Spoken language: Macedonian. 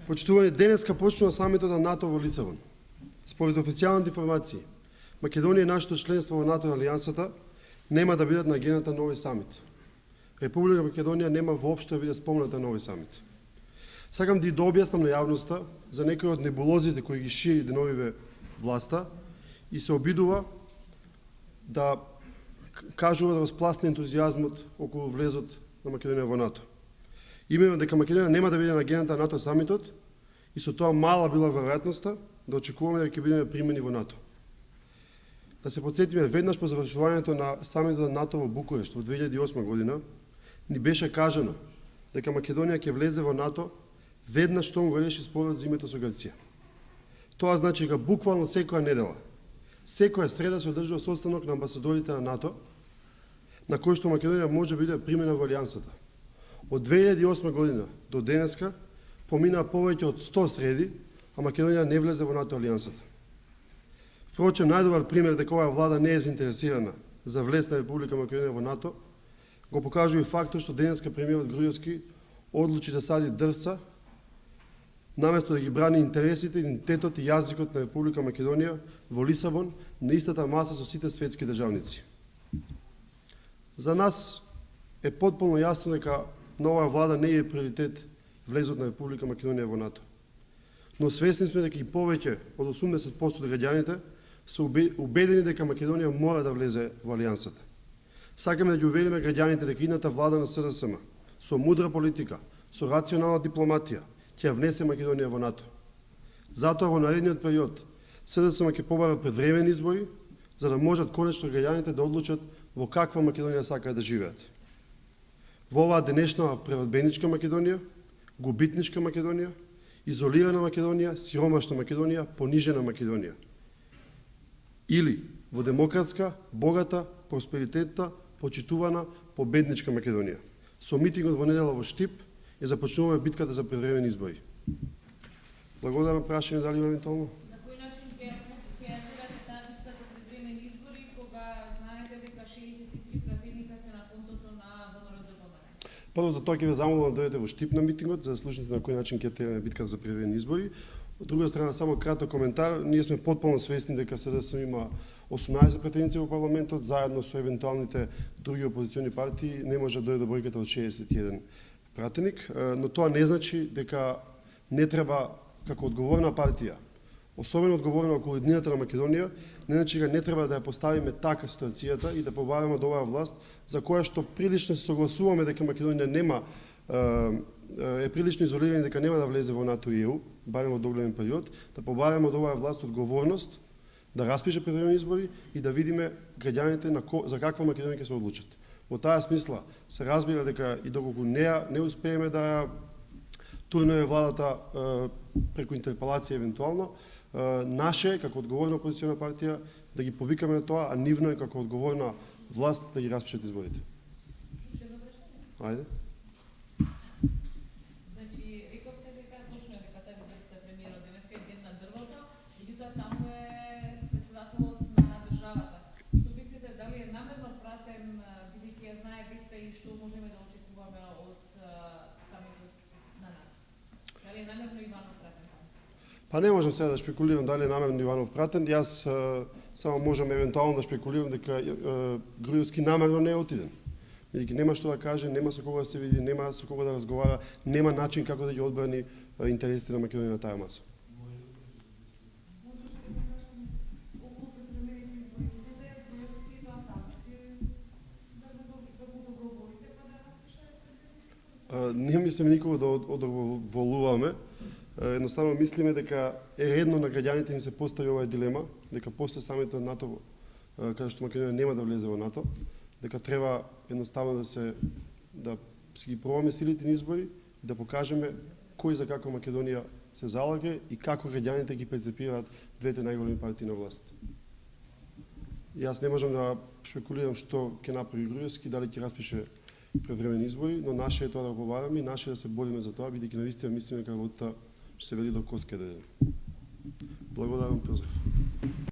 Почитувани, денеска почнува самитот на НАТО во Лисабон. Според официјалните информации, Македонија и нашето членство во НАТО и Алијансата нема да бидат на агендата на овој самит. Република Македонија нема воопшто да биде спомната на овој самит. Сакам да објаснам на јавноста за некои од небулозите кои ги шири деновиве власта и се обидува да кажува да распласне ентузијазмот околу влезот на Македонија во НАТО. Именно дека Македонија нема да биде на агендата на НАТО самитот и со тоа мала била веројатноста да очекуваме дека ќе бидеме примени во НАТО. Да се потсетиме, веднаш по завршувањето на самитот на НАТО во Букурешт во 2008 година, ни беше кажано дека Македонија ќе влезе во НАТО веднаш штом го реши спорот за името со Грција. Тоа значи дека буквално секоја недела, секоја среда се одржува состанок на амбасадорите на НАТО, на кој што Македонија може да биде примена во Алијансата. Од 2008 година до денеска помина повеќе од 100 среди, а Македонија не влезе во НАТО Алијансата. Впрочем, најдобар пример дека оваа влада не е заинтересирана за влез на Република Македонија во НАТО, го покажува и фактот што денеска премиерот Груевски одлучи да сади дрвца, наместо да ги брани интересите, идентитетот и јазикот на Република Македонија во Лисабон на истата маса со сите светски државници. За нас е потполно јасно дека на оваа влада не е приоритет влезот на Република Македонија во НАТО. Но свесни сме дека и повеќе од 80% од граѓаните се убедени дека Македонија мора да влезе во Алијансата. Сакаме да ги увериме граѓаните дека идната влада на СДСМ со мудра политика, со рационална дипломатија ќе внесе Македонија во НАТО. Затоа во наредниот период СДСМ ќе побара предвремени избори за да можат конечно граѓаните да одлучат во каква Македонија сакаат да живеат. Во оваа денешна преродбеничка Македонија, губитничка Македонија, изолирана Македонија, сиромашна Македонија, понижена Македонија. Или во демократска, богата, просперитетна, почитувана, победничка Македонија. Со митингот во недела во Штип ја започнуваме битката за предвремени избори. Благодарам, прашање дали евентуално? На кој начин ќе атакирате таа битка за предвремени избори кога знаете дека 63 пратеника се на контото на ВМРО-ДПМН? Прво за тоа ќе ве замолам да дојдете во Штип на митингот, за да слушнете на кој начин ќе атакираме битката за предвремени избори. Од друга страна, само краток коментар, ние сме потполно свесни дека СДСМ има 18 пратеници во парламентот, заедно со евентуалните други опозициони партии не може да дојде до бројката од 61 пратеник, но тоа не значи дека не треба како одговорна партија, особено одговорна околу еднината на Македонија, не значи дека не треба да ја поставиме така ситуацијата и да побараме од оваа власт, за која што прилично се согласуваме дека Македонија нема е прилично изолирана дека нема да влезе во НАТО и ЕУ, барем во догледен период, да побараме од оваа власт одговорност да распише предвремени избори и да видиме граѓаните за каква Македонија ќе се одлучат. Во таа смисла се разбира дека и доколку не успееме да турнеме владата преку интерпелација евентуално, наше како одговорна опозициона партија да ги повикаме на тоа, а нивно е како одговорна власт да ги распишат изборите. Ајде. Значи, рековте дека точно е дека тази веста премиерот денеска е ден на дрвото, меѓутоа таму е председателот на државата. Што мислите, дали е намерно пратен, бидејќи ја знае веста и што можеме да очекуваме од самитот на НАТО? Дали е намерно Иванов пратен таму? Па не можам сега да шпекулирам дали е намерно Иванов пратен. Јас само можам евентуално да шпекулирам дека Груевски намерно не е отиден. Бидејќи нема што да каже, нема со кого да се види, нема со кого да разговара, нема начин како да ги одбрани интересите на Македонија на таа маса. Не мислиме никого да одоволуваме. Едноставно мислиме дека е редно на граѓаните им се постави оваа дилема, дека после самитот на НАТО, каде што Македонија нема да влезе во НАТО, дека треба едноставно да си ги пробаме силите на избори и да покажеме кој за каква Македонија се залага и како граѓаните ги перцепираат двете најголеми партии на власт. Јас не можам да шпекулирам што ќе направи Груевски, дали ќе распише предвремени избори, но наше е тоа да го побараме и наше е да се бориме за тоа, бидејќи навистина мислиме дека работата ќе се вели до коска да. Благодарам, поздрав.